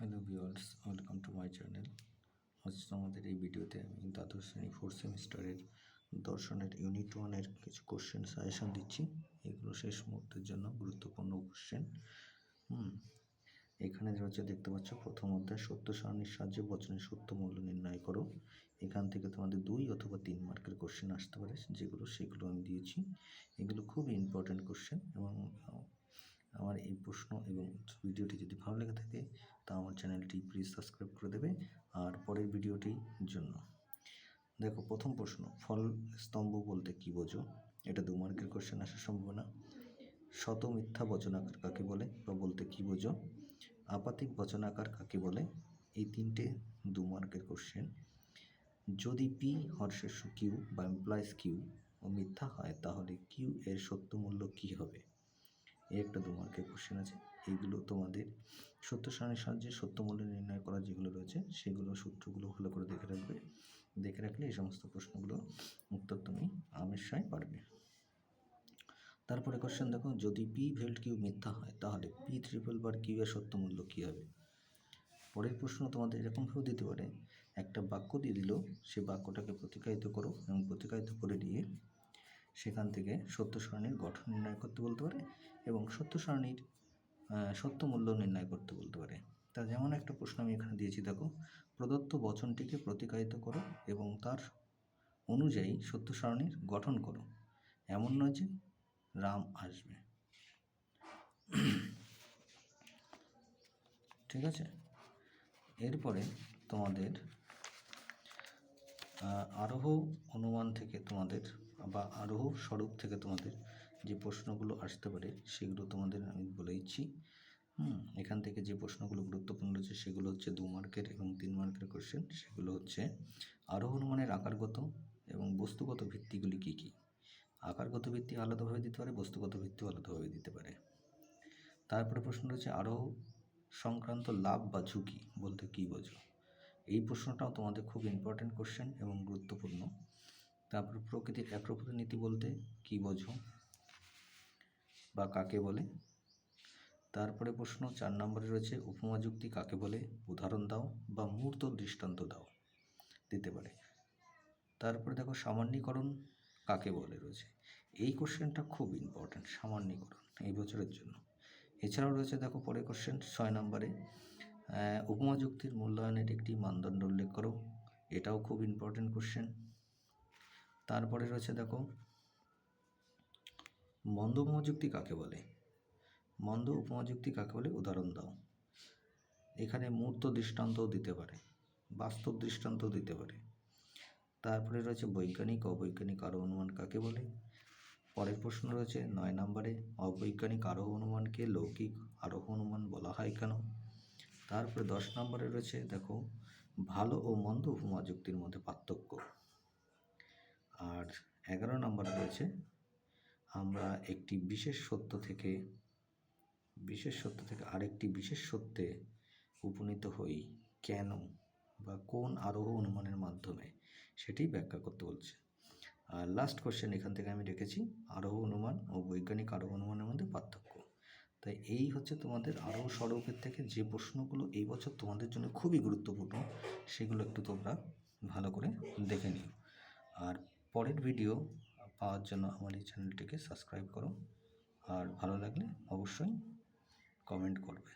Hello viewers, welcome to my channel. আজ তোমাদের এই ভিডিওতে আমি দ্বাদশ শ্রেণী 4th সেমিস্টারের দর্শনের ইউনিট 1-এর কিছু কোশ্চেন সাজেশন দিচ্ছি। এগুলো শেষ মুহূর্তের জন্য গুরুত্বপূর্ণ কোশ্চেন। এখানে রয়েছে, দেখতে পাচ্ছ, প্রথম অধ্যায় সত্য সারণীর সাহায্যে বচনের সত্য মূল্য নির্ণয় করো। এখান থেকে তোমাদের 2 অথবা 3 মার্কের কোশ্চেন আসতে পারে, সেগুলো আমি দিয়েছি। এগুলো খুব ইম্পর্টেন্ট কোশ্চেন এবং আমার এই প্রশ্ন এবং ভিডিওটি যদি ভালো লেগে থাকে তা আমার চ্যানেলটি প্লিজ সাবস্ক্রাইব করে দেবে। আর পরের ভিডিওটির জন্য দেখো, প্রথম প্রশ্ন, ফল স্তম্ভ বলতে কি বোঝো? এটা 2 মার্কের কোশ্চেন আসার সম্ভাবনা। শত মিথ্যা বচনাকার কাকে বলে বা বলতে কি বোঝো? আপাতিক বচনাকার কাকে বলে? এই 3টে 2 মার্কের কোশ্চেন। যদি পি হর্ষের কিউ বা এমপ্লয়েজ কিউ ও মিথ্যা হয় তাহলে কিউ এর সত্য মূল্য কি হবে? এই একটা 2 মার্কের কোশ্চেন আছে। এইগুলো তোমাদের সত্য সারণীর সাহায্যে সত্য মূল্য নির্ণয় করা যেগুলো রয়েছে সেগুলো সূত্রগুলো ভালো করে দেখে রাখলে এই সমস্ত প্রশ্নগুলো উত্তর তুমি হামেশাই পারবে। তারপরে কোশ্চেন দেখো, যদি পি ভেল্ট কিউ মিথ্যা হয় তাহলে পি ট্রিপল বার কিউ এর সত্য মূল্য কী হবে? পরের প্রশ্ন তোমাদের এরকমভাবে দিতে পারে, একটা বাক্য দিয়ে দিল, সে বাক্যটাকে প্রতিকায়িত করো এবং প্রতিকায়িত করে দিয়ে সেখান থেকে সত্য সারণীর গঠন নির্ণয় করতে বলতে পারে এবং সত্য সারণীর সত্য মূল্য নির্ণয় করতে বলতে পারে। তা যেমন একটা প্রশ্ন আমি এখানে দিয়েছি, দেখো, প্রদত্ত বচনটিকে প্রতিকায়িত করো এবং তার অনুযায়ী সত্য সারণীর গঠন করো। এমন নয় যে রাম আসবে, ঠিক আছে? এরপরে তোমাদের আরোহ অনুমান থেকে তোমাদের বা আরোহ স্বরূপ থেকে তোমাদের যে প্রশ্নগুলো আসতে পারে সেগুলো তোমাদের আমি বলে দিচ্ছি। এখান থেকে যে প্রশ্নগুলো গুরুত্বপূর্ণ রয়েছে সেগুলো হচ্ছে 2 মার্কের এবং 3 মার্কের কোশ্চেন। সেগুলো হচ্ছে আরোহ অনুমানের আকারগত এবং বস্তুগত ভিত্তিগুলি কী কী? আকারগত ভিত্তি আলাদাভাবে দিতে পারে, বস্তুগত ভিত্তিও আলাদাভাবে দিতে পারে। তারপরে প্রশ্ন রয়েছে, আরোহ সংক্রান্ত লাভ বা ঝুঁকি বলতে কী বোঝো? এই প্রশ্নটাও তোমাদের খুব ইম্পর্টেন্ট কোশ্চেন এবং গুরুত্বপূর্ণ। তারপর প্রকৃতির একরূপতা নীতি বলতে কী বোঝো বা কাকে বলে? তারপরে প্রশ্ন 4 নম্বরে রয়েছে, উপমা যুক্তি কাকে বলে? উদাহরণ দাও বা মূর্ত দৃষ্টান্ত দাও, দিতে পারে। তারপরে দেখো, সামান্যীকরণ কাকে বলে রয়েছে। এই কোশ্চেনটা খুব ইম্পর্টেন্ট, সামান্যীকরণ এই বছরের জন্য। এছাড়াও রয়েছে, দেখো, পরের কোশ্চেন 6 নম্বরে, উপমা যুক্তির মূল্যায়নের একটি মানদণ্ড উল্লেখ করো। এটাও খুব ইম্পর্টেন্ট কোশ্চেন। তারপরে রয়েছে, দেখো, মন্দ উপমা যুক্তি কাকে বলে? মন্দ উপমা যুক্তি কাকে বলে? উদাহরণ দাও। এখানে মূর্ত দৃষ্টান্তও দিতে পারে, বাস্তব দৃষ্টান্তও দিতে পারে। তারপরে রয়েছে বৈজ্ঞানিক অবৈজ্ঞানিক আরোহ অনুমান কাকে বলে? পরের প্রশ্ন রয়েছে 9 নম্বরে, অবৈজ্ঞানিক আরোহ অনুমানকে লৌকিক আরোহ অনুমান বলা হয় কেন? তারপরে 10 নম্বরে রয়েছে, দেখো, ভালো ও মন্দ উপমা যুক্তির মধ্যে পার্থক্য। আর 11 নম্বরে রয়েছে, আমরা একটি বিশেষ সত্য থেকে আরেকটি বিশেষ সত্যে উপনীত হই কেন বা কোন আরোহ অনুমানের মাধ্যমে, সেটি ব্যাখ্যা করতে বলছে। আর লাস্ট কোশ্চেন এখান থেকে আমি রেখেছি, আরোহ অনুমান ও বৈজ্ঞানিক আরোহ অনুমানের মধ্যে পার্থক্য। তাই এই হচ্ছে তোমাদের আরোহ স্বরূপের থেকে যে প্রশ্নগুলো এই বছর তোমাদের জন্য খুবই গুরুত্বপূর্ণ, সেগুলো একটু তোমরা ভালো করে দেখে নিও। আর পরের ভিডিও পাওয়ার জন্য আমার এই চ্যানেলটিকে সাবস্ক্রাইব করো। আর ভালো লাগলে অবশ্যই কমেন্ট করবে।